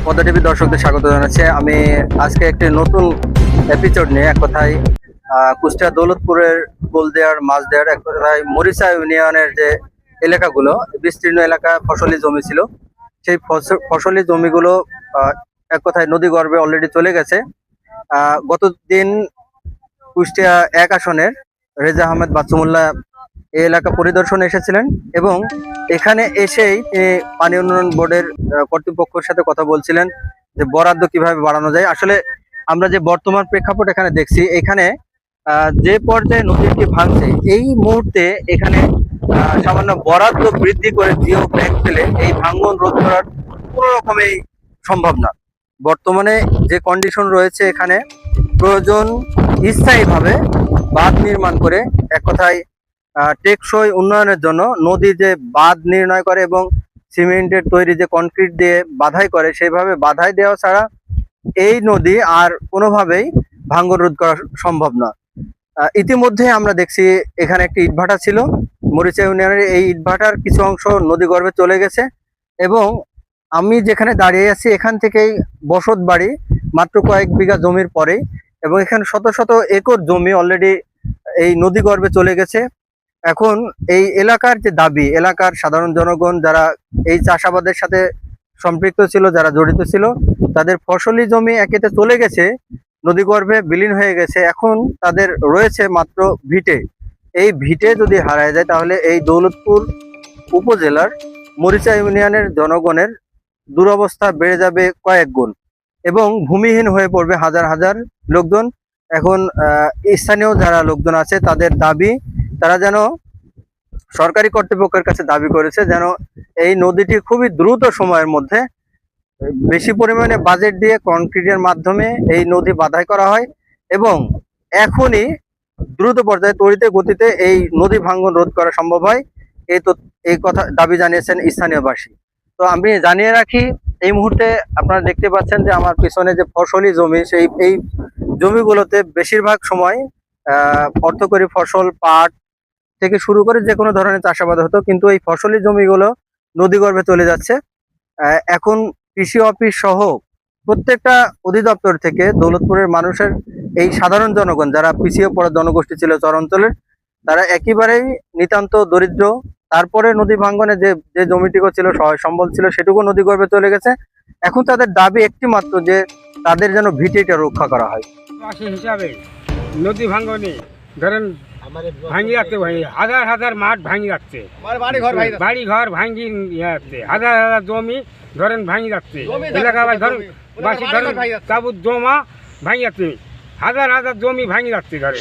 Padma TV দর্শকদের স্বাগত জানাচ্ছি। আমি আজকে একটি নতুন এপিসোড নিয়ে এক কথায় কুষ্টিয়া দৌলতপুরের গোলদেয়ার মাঝদেয়ার এক কথায় মরিচা ইউনিয়নের যে এলাকাগুলো বিস্তীর্ণ এলাকা ফসলি জমি ছিল, সেই ফসলি জমিগুলো এক কথায় নদী গর্ভে অলরেডি চলে গেছে। গত দিন কুষ্টিয়া 1 আসনের রেজা আহমেদ বাচ্চুমুল্লাহ এই এলাকা পরিদর্শনে এসেছিলেন এবং এখানে এসেই পানি উন্নয়ন বোর্ডের কর্তৃপক্ষের সাথে কথা বলছিলেন যে বরাদ্দ কিভাবে বাড়ানো যায়। আসলে আমরা যে বর্তমান প্রেক্ষাপট এখানে দেখছি, এখানে যে পর্যায়ে নদীটি ভাঙছে এই মুহূর্তে এখানে সামান্য বরাদ্দ বৃদ্ধি করে জিও ব্যাংক পেলে এই ভাঙন রোধ করার কোনো রকমেই সম্ভব না। বর্তমানে যে কন্ডিশন রয়েছে, এখানে প্রয়োজন স্থায়ীভাবে বাঁধ নির্মাণ করে এক কথায় টেকসই উন্নয়নের জন্য নদী যে বাঁধ নির্ণয় করে এবং সিমেন্টের তৈরি যে কনক্রিট দিয়ে বাধাই করে, সেইভাবে বাধাই দেওয়া ছাড়া এই নদী আর কোনোভাবেই ভাঙ্গন রোধ করা সম্ভব না। ইতিমধ্যে আমরা দেখছি এখানে একটি ইটভাটা ছিল মরিচা ইউনিয়নের, এই ইটভাটার কিছু অংশ নদী গর্ভে চলে গেছে এবং আমি যেখানে দাঁড়িয়ে আছি এখান থেকেই বসত বাড়ি মাত্র কয়েক বিঘা জমির পরেই, এবং এখানে শত শত একর জমি অলরেডি এই নদী গর্ভে চলে গেছে। এখন এই এলাকার যে দাবি, এলাকার সাধারণ জনগণ যারা এই চাষাবাদের সাথে সম্পৃক্ত ছিল, যারা জড়িত ছিল, তাদের ফসলি জমি একেতে চলে গেছে, নদী গর্ভে বিলীন হয়ে গেছে। এখন তাদের রয়েছে মাত্র ভিটে। এই ভিটে যদি হারায় যায় তাহলে এই দৌলতপুর উপজেলার মরিচা ইউনিয়নের জনগণের দুরবস্থা বেড়ে যাবে কয়েক গুণ এবং ভূমিহীন হয়ে পড়বে হাজার হাজার লোকজন। এখন স্থানীয় যারা লোকজন আছে তাদের দাবি, তারা যেন সরকারি কর্তৃপক্ষের কাছে দাবি করেছে যেন এই নদীটি খুবই দ্রুত সময়ের মধ্যে বেশি পরিমাণে বাজেট দিয়ে কনক্রিটের মাধ্যমে এই নদী বাধাই করা হয় এবং এখনই দ্রুত পর্যায়ে তড়িতে গতিতে এই নদী ভাঙ্গন রোধ করা সম্ভব হয়। এই কথা দাবি জানিয়েছেন স্থানীয়বাসী। তো আমি জানিয়ে রাখি, এই মুহূর্তে আপনারা দেখতে পাচ্ছেন যে আমার পিছনে যে ফসলি জমি, এই জমিগুলোতে বেশিরভাগ সময় অর্থকরী ফসল, পাট থেকে শুরু করে যে কোনো ধরনের চাষাবাদ হতো, কিন্তু এই ফসলি জমিগুলো নদীগর্ভে চলে যাচ্ছে। এখন কৃষি অফিস সহ প্রত্যেকটা অধিদপ্তর থেকে দৌলতপুরের মানুষের, এই সাধারণ জনগণ যারা পিছিয়ে পড়া জনগোষ্ঠী ছিল চর অঞ্চলের, তারা একেবারেই নিতান্ত দরিদ্র। তারপরে নদী ভাঙ্গনে যে জমিটুকু ছিল, সহায় সম্বল ছিল, সেটুকু নদীগর্ভে চলে গেছে। এখন তাদের দাবি একটি মাত্র, যে তাদের যেন ভিটেটা রক্ষা করা হয়। হিসাবে নদী ভাঙ্গনে ধরেন ভাঙি যাচ্ছে, হাজার হাজার মাঠ ভাঙি যাচ্ছে, বাড়ি ঘর ভাঙি যাচ্ছে, হাজার হাজার জমি ধরেন ভাঙি যাচ্ছে, এলাকাবাসী ধরেন বাসী ধরেন তাবুত জমা ভাঙি যাচ্ছে, হাজার হাজার জমি ভাঙি যাচ্ছে ধরে।